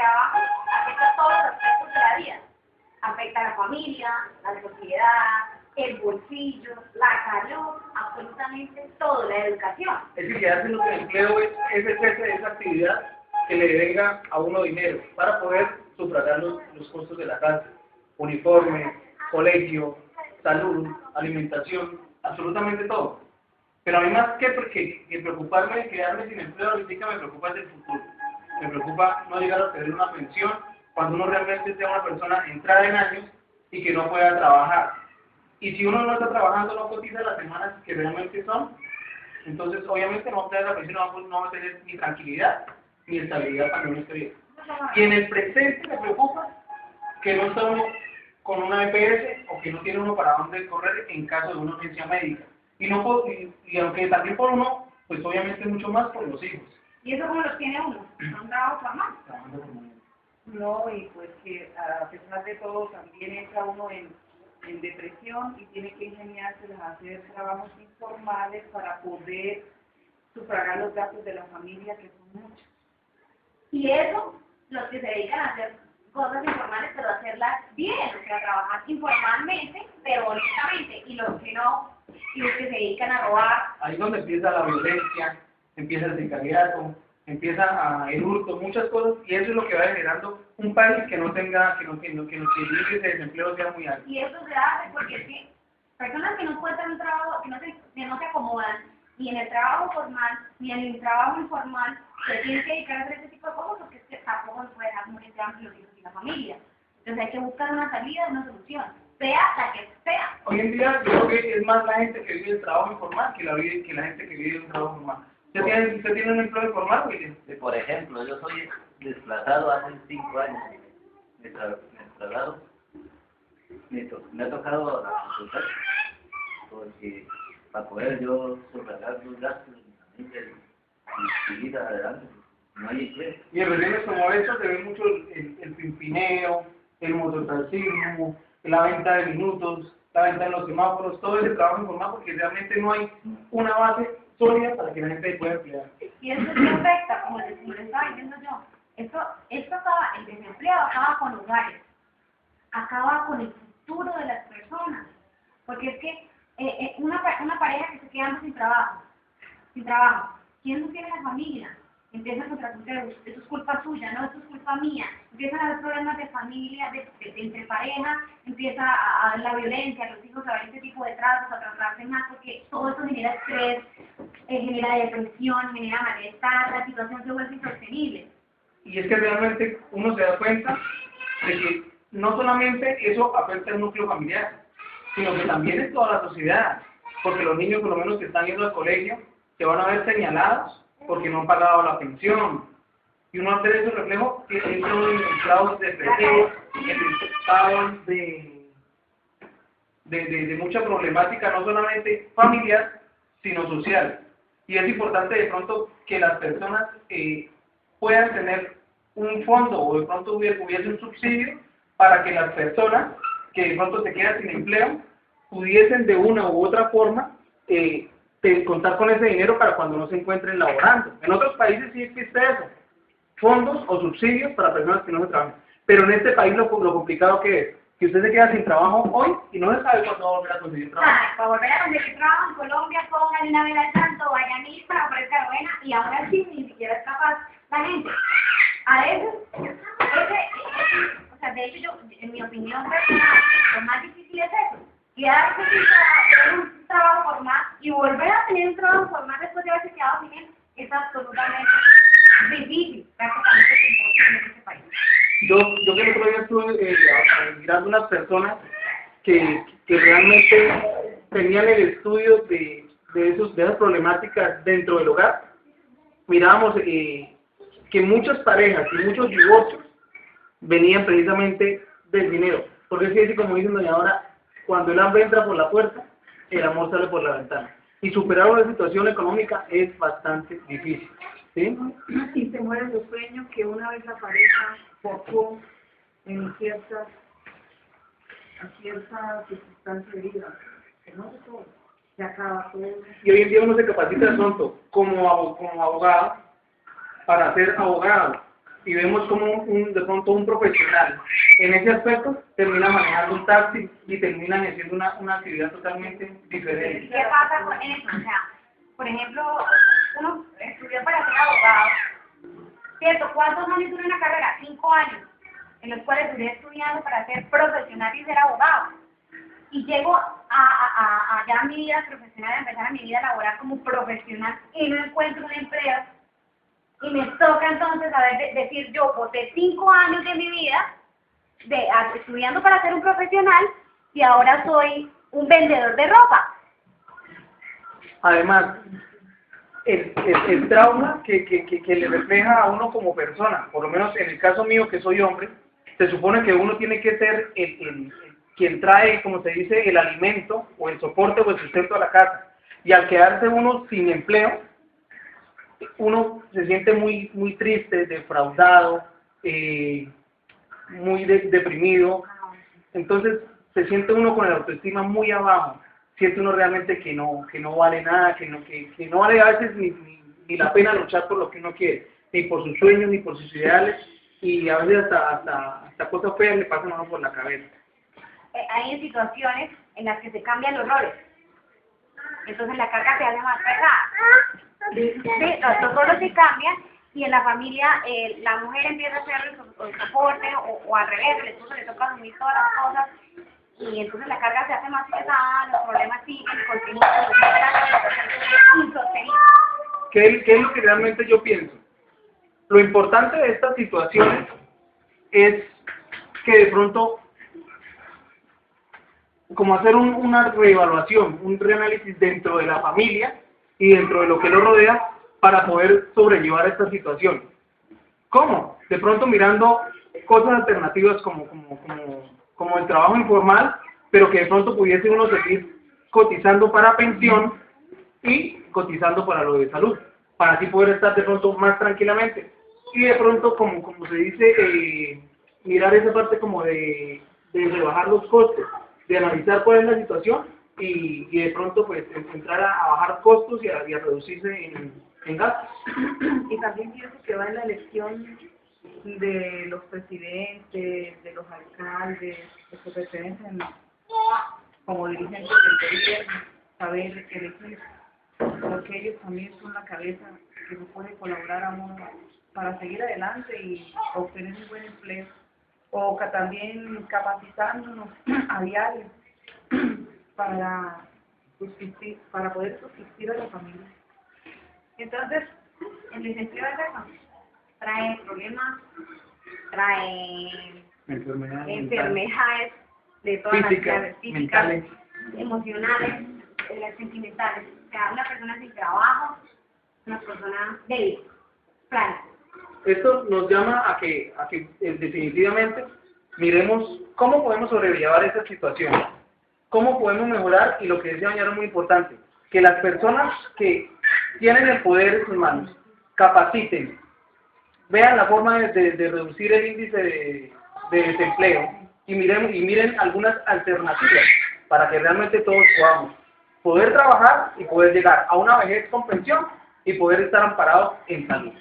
trabajo afecta todos los aspectos de la vida. Afecta a la familia, la sociedad, el bolsillo, la salud, absolutamente todo, la educación. Es que quedarse en el empleo es esa actividad que le venga a uno dinero para poder sufragar los costos de la casa, uniforme, colegio, salud, alimentación, absolutamente todo. Pero a mí más que preocuparme de quedarme sin empleo, ahorita me preocupa el futuro. Me preocupa no llegar a tener una pensión cuando uno realmente sea una persona entrada en años y que no pueda trabajar. Y si uno no está trabajando, no cotiza las semanas que realmente son, entonces obviamente no va a tener la pensión, no va a tener ni tranquilidad ni estabilidad cuando uno esté bien. Y en el presente me preocupa que no está uno con una EPS o que no tiene uno para dónde correr en caso de una urgencia médica. Y aunque también por uno, pues obviamente mucho más por los hijos. ¿Y eso cómo los tiene uno? ¿No un trabajo formal? Trabajando por mañana. No, y pues que a pesar de todo también entra uno en depresión y tiene que ingeniárselas a hacer trabajos informales para poder sufragar los gastos de la familia, que son muchos. Y eso, los que se dedican a hacer cosas informales, pero hacerlas bien, o sea, trabajar informalmente, pero honestamente, y los que no, y los que se dedican a robar. Ahí es donde empieza la violencia, empieza el sicariato, empieza el hurto, muchas cosas, y eso es lo que va generando un país que no tenga, que los índices de desempleo sean muy altos. Y eso se hace porque es que personas que no encuentran un trabajo, que no se acomodan, ni en el trabajo formal, ni en el trabajo informal, se tienen que dedicar a hacer ese tipo de cosas porque es que tampoco se puede dejar morir de hambre los hijos y la familia. Entonces hay que buscar una salida, una solución, sea la que sea. Hoy en día yo creo que es más la gente que vive el trabajo informal que la gente que vive un trabajo formal. ¿Usted tiene un empleo informal, William? Por ejemplo, yo soy desplazado hace 5 años. Me trasladado. Me ha tocado la consulta porque para poder yo sufragar los gastos de mi familia y seguir adelante, no hay empleo. Y en regiones como esta se ve mucho el pimpineo, el mototaxismo, la venta de minutos, la venta de los semáforos, todo ese trabajo informal porque realmente no hay una base sólida para que la gente pueda emplear. Y eso sí afecta, como les estaba diciendo yo, esto acaba, el desempleo acaba con hogares, acaba con el futuro de las personas, porque es que una pareja que se queda sin trabajo, ¿quién no tiene la familia? Empiezan contra ustedes, eso es culpa suya, no, eso es culpa mía, empiezan a haber problemas de familia, entre parejas, empieza a la violencia, los hijos a ver este tipo de tratos, a tratarse más, porque todo eso genera estrés, genera depresión, genera malestar, la situación se vuelve insostenible. Y es que realmente uno se da cuenta de que no solamente eso afecta al núcleo familiar, sino que también es toda la sociedad, porque los niños por lo menos que están yendo al colegio se van a ver señalados porque no han pagado la pensión. Y uno hace ese reflejo que entra en estados depresivos, en estados de mucha problemática, no solamente familiar, sino social. Y es importante de pronto que las personas puedan tener un fondo o de pronto hubiese un subsidio para que las personas que de pronto se quedan sin empleo pudiesen de una u otra forma contar con ese dinero para cuando no se encuentren laborando. En otros países sí existe eso, fondos o subsidios para personas que no se trabajan. Pero en este país lo complicado que es, que usted se queda sin trabajo hoy y no se sabe cuándo va a volver a conseguir trabajo. Para volver a conseguir trabajo en Colombia, pongan una vela al santo, vaya a misa, ofrezca buena, y ahora sí ni siquiera es capaz la gente. A veces, o sea, de hecho yo, en mi opinión personal, lo más difícil es eso, quedarse sin trabajo, un trabajo formal y volver a tener un trabajo formal después de haberse quedado sin él, es absolutamente difícil, prácticamente imposible en este país. Yo que el otro día estuve mirando unas personas que realmente tenían el estudio de esas problemáticas dentro del hogar. Mirábamos que muchas parejas y muchos divorcios venían precisamente del dinero. Porque es que así como dicen doña Dora, cuando el hambre entra por la puerta, el amor sale por la ventana. Y superar una situación económica es bastante difícil. ¿Sí? Y se mueren los sueños que una vez la pareja tocó en ciertas circunstancias de vida, que no de todo, se acaba todo. Y hoy en día uno se capacita pronto como abogado para ser abogado y vemos como de pronto un profesional en ese aspecto termina manejando un taxi y terminan haciendo una actividad totalmente diferente. ¿Qué pasa con eso? O sea, por ejemplo, uno estudió para ser abogado, ¿cierto? ¿Cuántos años dura una carrera? 5 años, en los cuales duré estudiando para ser profesional y ser abogado. Y llego a ya mi vida profesional, a empezar a mi vida laboral como profesional y no encuentro un empleo. Y me toca entonces decir, yo boté 5 años de mi vida estudiando para ser un profesional y ahora soy un vendedor de ropa. Además, el trauma que le refleja a uno como persona, por lo menos en el caso mío que soy hombre, se supone que uno tiene que ser quien trae, como se dice, el alimento o el soporte o el sustento a la casa. Y al quedarse uno sin empleo, uno se siente muy triste, defraudado, muy deprimido. Entonces se siente uno con la autoestima muy abajo. Siente uno realmente que no vale nada, que no vale a veces ni la pena luchar por lo que uno quiere, ni por sus sueños, ni por sus ideales, y a veces hasta cosas feas le pasan a uno por la cabeza. Hay situaciones en las que se cambian los roles, entonces la carga se hace más pesada. Sí, los roles se cambian y en la familia la mujer empieza a hacer el soporte o al revés, el esposo le toca asumir todas las cosas y entonces la carga se hace más pesada, los problemas siguen, continúan, insostenible. ¿Qué es lo que realmente yo pienso? Lo importante de estas situaciones es que de pronto como hacer una reevaluación, un reanálisis dentro de la familia y dentro de lo que lo rodea para poder sobrellevar esta situación. ¿Cómo? De pronto mirando cosas alternativas como el trabajo informal, pero que de pronto pudiese uno seguir cotizando para pensión y cotizando para lo de salud, para así poder estar de pronto más tranquilamente. Y de pronto, como se dice, mirar esa parte como de rebajar los costes, de analizar cuál es la situación y de pronto pues entrar a bajar costos y a reducirse en gastos. Y también pienso que va en la elección de los presidentes, de los alcaldes, de los que pertenecen como dirigentes del gobierno, saber elegir, porque ellos también son la cabeza que nos puede colaborar a uno para seguir adelante y obtener un buen empleo. O que también capacitándonos a diario para poder subsistir a la familia. Entonces, el desempleo es eso, trae problemas, trae enfermedades de todas las clases, físicas, mentales, emocionales, sentimentales. O sea, una persona sin trabajo, una persona débil, plana. Esto nos llama a que definitivamente miremos cómo podemos sobrellevar esta situación, cómo podemos mejorar, y lo que decía Mañana es muy importante, que las personas que tienen el poder en sus manos capaciten, vean la forma de reducir el índice de desempleo y miren algunas alternativas para que realmente todos podamos poder trabajar y poder llegar a una vejez con pensión y poder estar amparados en salud.